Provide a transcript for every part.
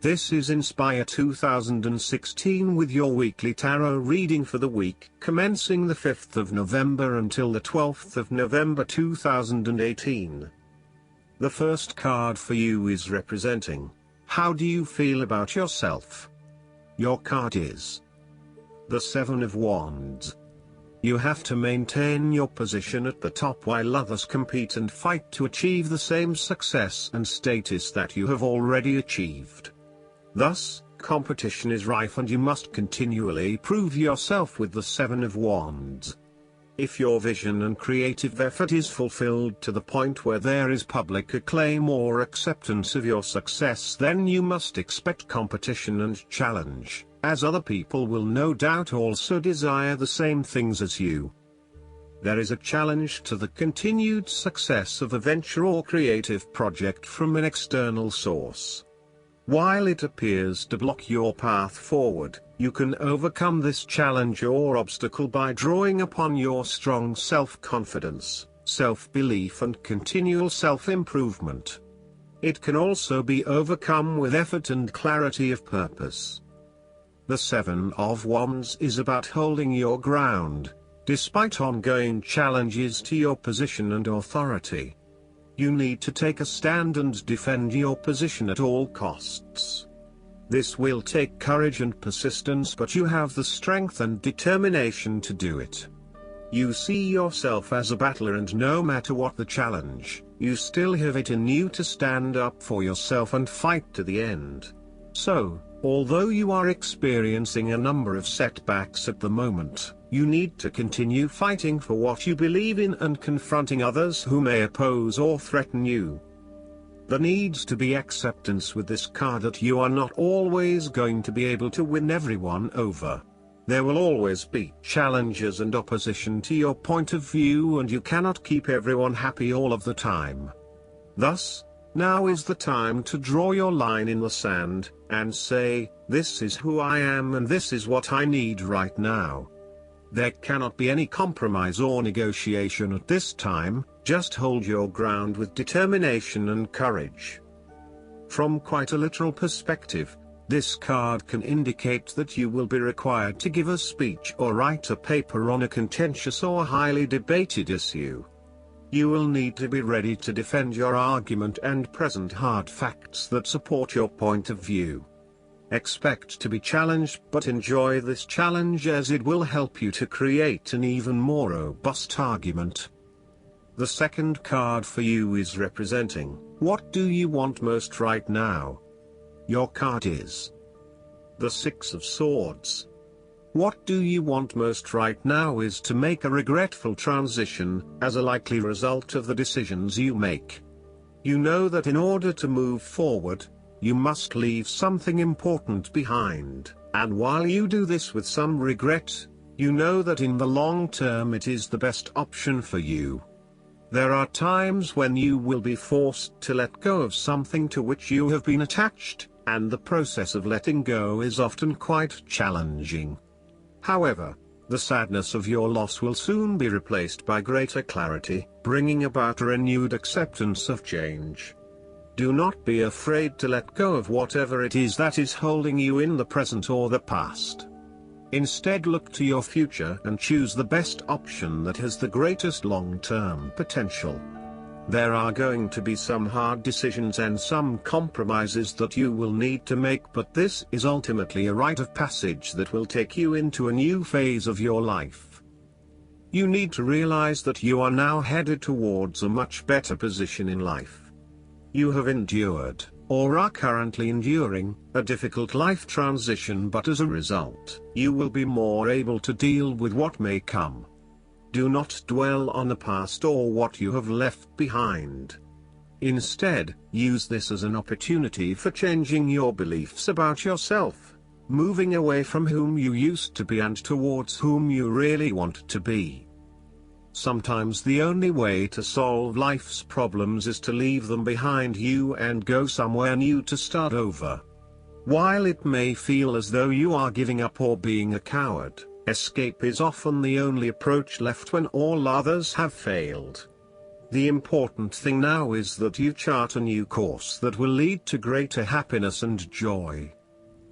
This is Inspire 2016 with your weekly tarot reading for the week commencing the 5th of November until the 12th of November 2018. The first card for you is representing, how do you feel about yourself? Your card is the Seven of Wands. You have to maintain your position at the top while others compete and fight to achieve the same success and status that you have already achieved. Thus, competition is rife and you must continually prove yourself with the Seven of Wands. If your vision and creative effort is fulfilled to the point where there is public acclaim or acceptance of your success, then you must expect competition and challenge, as other people will no doubt also desire the same things as you. There is a challenge to the continued success of a venture or creative project from an external source. While it appears to block your path forward, you can overcome this challenge or obstacle by drawing upon your strong self-confidence, self-belief and continual self-improvement. It can also be overcome with effort and clarity of purpose. The Seven of Wands is about holding your ground, despite ongoing challenges to your position and authority. You need to take a stand and defend your position at all costs. This will take courage and persistence, but you have the strength and determination to do it. You see yourself as a battler, and no matter what the challenge, you still have it in you to stand up for yourself and fight to the end. So, although you are experiencing a number of setbacks at the moment, you need to continue fighting for what you believe in and confronting others who may oppose or threaten you. There needs to be acceptance with this card that you are not always going to be able to win everyone over. There will always be challenges and opposition to your point of view, and you cannot keep everyone happy all of the time. Thus, now is the time to draw your line in the sand, and say, this is who I am and this is what I need right now. There cannot be any compromise or negotiation at this time, just hold your ground with determination and courage. From quite a literal perspective, this card can indicate that you will be required to give a speech or write a paper on a contentious or highly debated issue. You will need to be ready to defend your argument and present hard facts that support your point of view. Expect to be challenged, but enjoy this challenge as it will help you to create an even more robust argument. The second card for you is representing, what do you want most right now? Your card is the Six of Swords. What do you want most right now is to make a regretful transition, as a likely result of the decisions you make. You know that in order to move forward, you must leave something important behind, and while you do this with some regret, you know that in the long term it is the best option for you. There are times when you will be forced to let go of something to which you have been attached, and the process of letting go is often quite challenging. However, the sadness of your loss will soon be replaced by greater clarity, bringing about a renewed acceptance of change. Do not be afraid to let go of whatever it is that is holding you in the present or the past. Instead, look to your future and choose the best option that has the greatest long-term potential. There are going to be some hard decisions and some compromises that you will need to make, but this is ultimately a rite of passage that will take you into a new phase of your life. You need to realize that you are now headed towards a much better position in life. You have endured, or are currently enduring, a difficult life transition, but as a result, you will be more able to deal with what may come. Do not dwell on the past or what you have left behind. Instead, use this as an opportunity for changing your beliefs about yourself, moving away from whom you used to be and towards whom you really want to be. Sometimes the only way to solve life's problems is to leave them behind you and go somewhere new to start over. While it may feel as though you are giving up or being a coward, escape is often the only approach left when all others have failed. The important thing now is that you chart a new course that will lead to greater happiness and joy.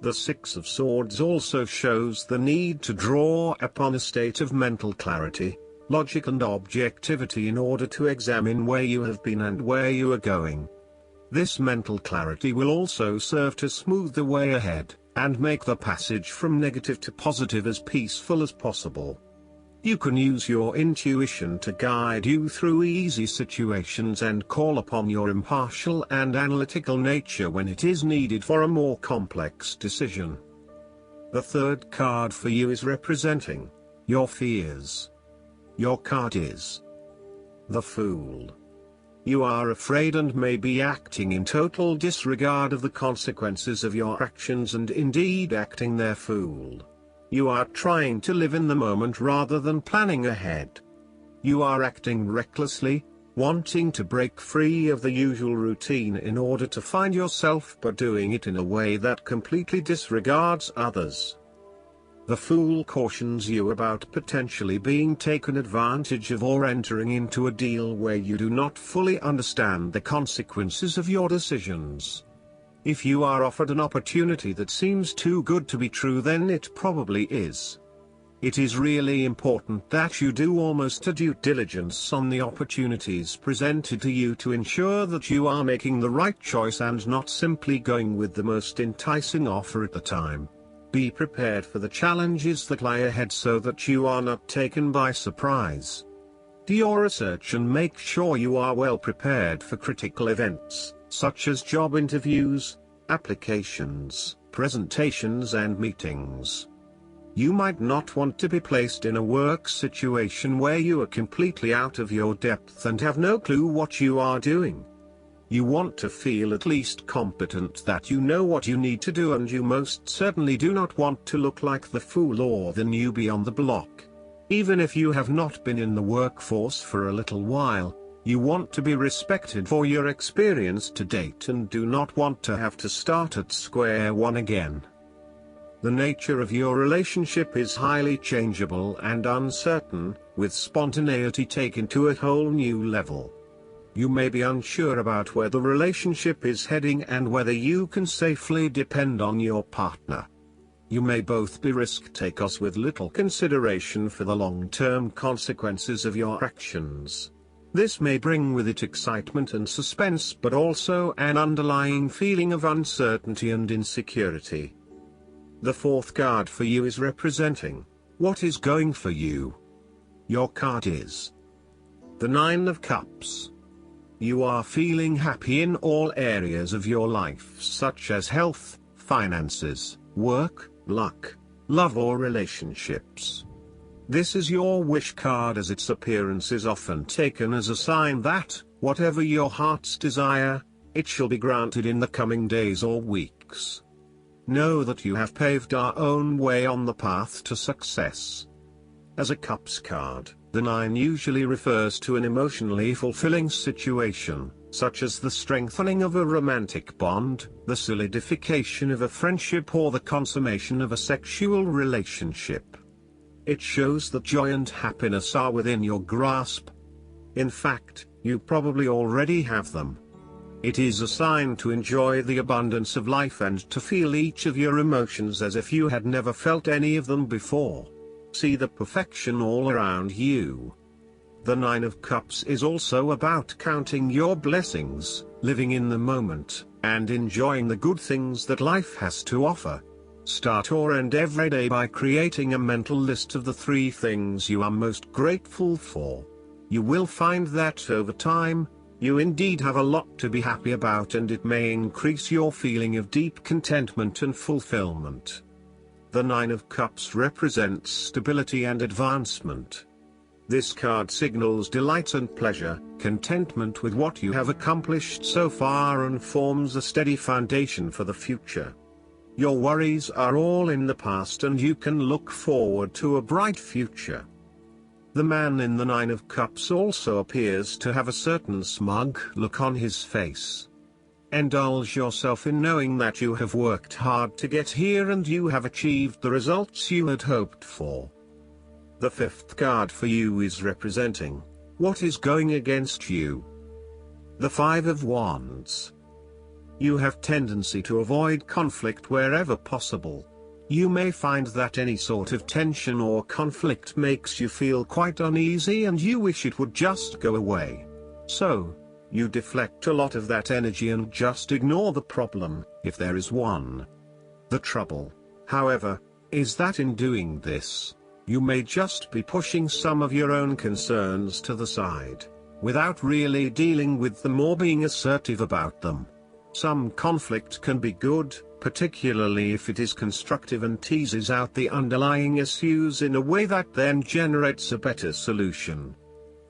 The Six of Swords also shows the need to draw upon a state of mental clarity, logic and objectivity in order to examine where you have been and where you are going. This mental clarity will also serve to smooth the way ahead, and make the passage from negative to positive as peaceful as possible. You can use your intuition to guide you through easy situations and call upon your impartial and analytical nature when it is needed for a more complex decision. The third card for you is representing your fears. Your card is the Fool. You are afraid and may be acting in total disregard of the consequences of your actions and indeed acting their fool. You are trying to live in the moment rather than planning ahead. You are acting recklessly, wanting to break free of the usual routine in order to find yourself, but doing it in a way that completely disregards others. The Fool cautions you about potentially being taken advantage of or entering into a deal where you do not fully understand the consequences of your decisions. If you are offered an opportunity that seems too good to be true, then it probably is. It is really important that you do almost a due diligence on the opportunities presented to you to ensure that you are making the right choice and not simply going with the most enticing offer at the time. Be prepared for the challenges that lie ahead so that you are not taken by surprise. Do your research and make sure you are well prepared for critical events, such as job interviews, applications, presentations and meetings. You might not want to be placed in a work situation where you are completely out of your depth and have no clue what you are doing. You want to feel at least competent, that you know what you need to do, and you most certainly do not want to look like the fool or the newbie on the block. Even if you have not been in the workforce for a little while, you want to be respected for your experience to date and do not want to have to start at square one again. The nature of your relationship is highly changeable and uncertain, with spontaneity taken to a whole new level. You may be unsure about where the relationship is heading and whether you can safely depend on your partner. You may both be risk takers with little consideration for the long-term consequences of your actions. This may bring with it excitement and suspense, but also an underlying feeling of uncertainty and insecurity. The fourth card for you is representing what is going for you. Your card is the Nine of Cups. You are feeling happy in all areas of your life, such as health, finances, work, luck, love or relationships. This is your wish card, as its appearance is often taken as a sign that, whatever your heart's desire, it shall be granted in the coming days or weeks. Know that you have paved our own way on the path to success. As a Cups card, the 9 usually refers to an emotionally fulfilling situation, such as the strengthening of a romantic bond, the solidification of a friendship or the consummation of a sexual relationship. It shows that joy and happiness are within your grasp. In fact, you probably already have them. It is a sign to enjoy the abundance of life and to feel each of your emotions as if you had never felt any of them before. See the perfection all around you. The Nine of Cups is also about counting your blessings, living in the moment, and enjoying the good things that life has to offer. Start or end every day by creating a mental list of the 3 things you are most grateful for. You will find that over time, you indeed have a lot to be happy about, and it may increase your feeling of deep contentment and fulfillment. The Nine of Cups represents stability and advancement. This card signals delight and pleasure, contentment with what you have accomplished so far, and forms a steady foundation for the future. Your worries are all in the past and you can look forward to a bright future. The man in the Nine of Cups also appears to have a certain smug look on his face. Indulge yourself in knowing that you have worked hard to get here and you have achieved the results you had hoped for. The fifth card for you is representing What is going against you? The Five of Wands. You have tendency to avoid conflict wherever possible. You may find that any sort of tension or conflict makes you feel quite uneasy and you wish it would just go away. So, you deflect a lot of that energy and just ignore the problem, if there is one. The trouble, however, is that in doing this, you may just be pushing some of your own concerns to the side, without really dealing with them or being assertive about them. Some conflict can be good, particularly if it is constructive and teases out the underlying issues in a way that then generates a better solution.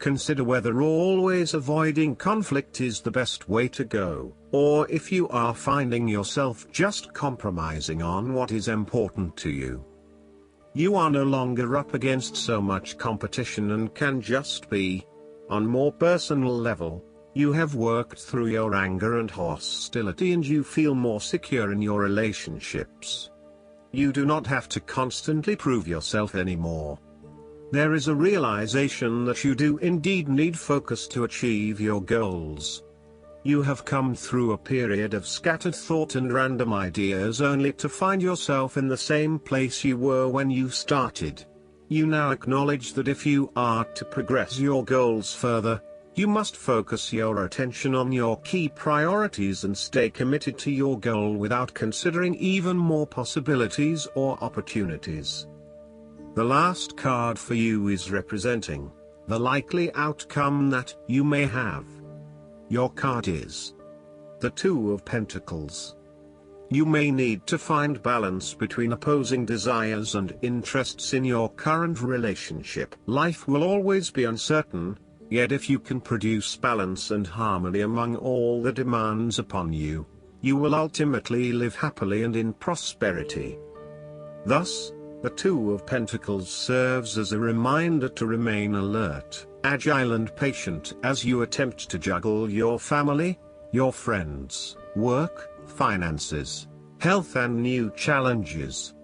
Consider whether always avoiding conflict is the best way to go, or if you are finding yourself just compromising on what is important to you. You are no longer up against so much competition and can just be. On more personal level, you have worked through your anger and hostility and you feel more secure in your relationships. You do not have to constantly prove yourself anymore. There is a realization that you do indeed need focus to achieve your goals. You have come through a period of scattered thought and random ideas only to find yourself in the same place you were when you started. You now acknowledge that if you are to progress your goals further, you must focus your attention on your key priorities and stay committed to your goal without considering even more possibilities or opportunities. The last card for you is representing the likely outcome that you may have. Your card is the Two of Pentacles. You may need to find balance between opposing desires and interests in your current relationship. Life will always be uncertain, yet if you can produce balance and harmony among all the demands upon you, you will ultimately live happily and in prosperity. Thus, the Two of Pentacles serves as a reminder to remain alert, agile and patient as you attempt to juggle your family, your friends, work, finances, health and new challenges.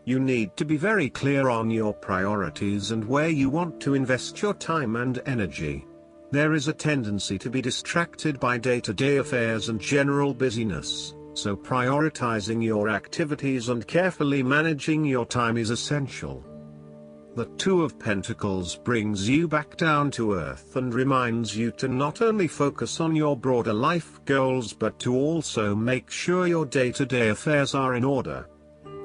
You need to be very clear on your priorities and where you want to invest your time and energy. There is a tendency to be distracted by day-to-day affairs and general busyness, so prioritizing your activities and carefully managing your time is essential. The Two of Pentacles brings you back down to earth and reminds you to not only focus on your broader life goals but to also make sure your day-to-day affairs are in order.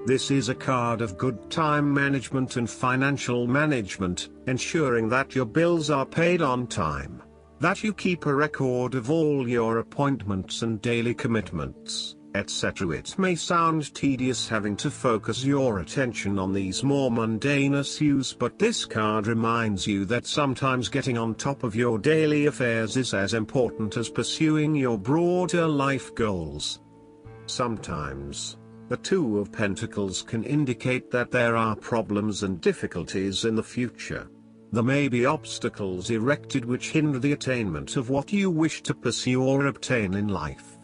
This is a card of good time management and financial management, ensuring that your bills are paid on time, that you keep a record of all your appointments and daily commitments, etc. It may sound tedious having to focus your attention on these more mundane issues, but this card reminds you that sometimes getting on top of your daily affairs is as important as pursuing your broader life goals. Sometimes, the Two of Pentacles can indicate that there are problems and difficulties in the future. There may be obstacles erected which hinder the attainment of what you wish to pursue or obtain in life.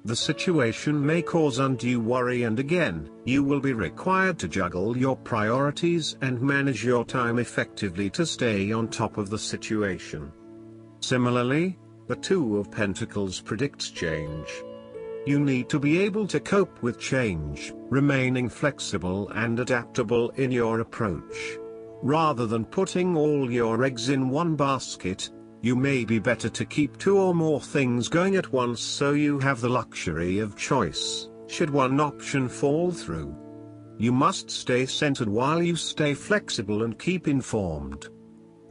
The situation may cause undue worry and again, you will be required to juggle your priorities and manage your time effectively to stay on top of the situation. Similarly, the Two of Pentacles predicts change. You need to be able to cope with change, remaining flexible and adaptable in your approach. Rather than putting all your eggs in one basket, you may be better to keep two or more things going at once so you have the luxury of choice, should one option fall through. You must stay centered while you stay flexible and keep informed.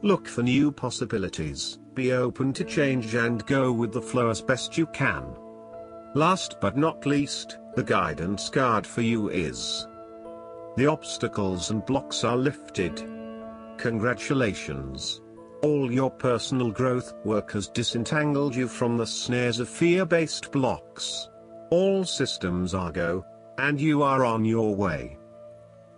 Look for new possibilities, be open to change and go with the flow as best you can. Last but not least, the guidance card for you is the obstacles and blocks are lifted. Congratulations. All your personal growth work has disentangled you from the snares of fear-based blocks. All systems are go, and you are on your way.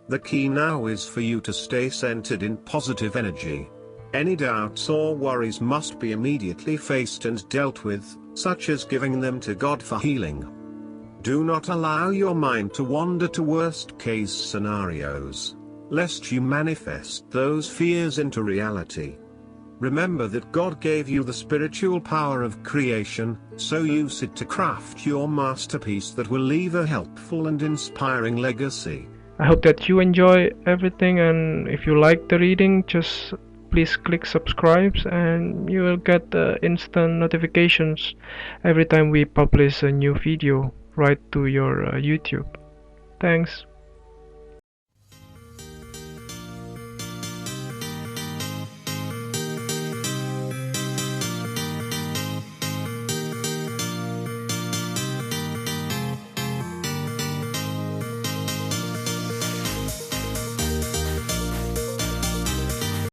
The key now is for you to stay centered in positive energy. Any doubts or worries must be immediately faced and dealt with, such as giving them to God for healing. Do not allow your mind to wander to worst-case scenarios, lest you manifest those fears into reality. Remember that God gave you the spiritual power of creation, so use it to craft your masterpiece that will leave a helpful and inspiring legacy. I hope that you enjoy everything, and if you like the reading, just please click subscribe and you will get instant notifications every time we publish a new video right to your YouTube. Thanks.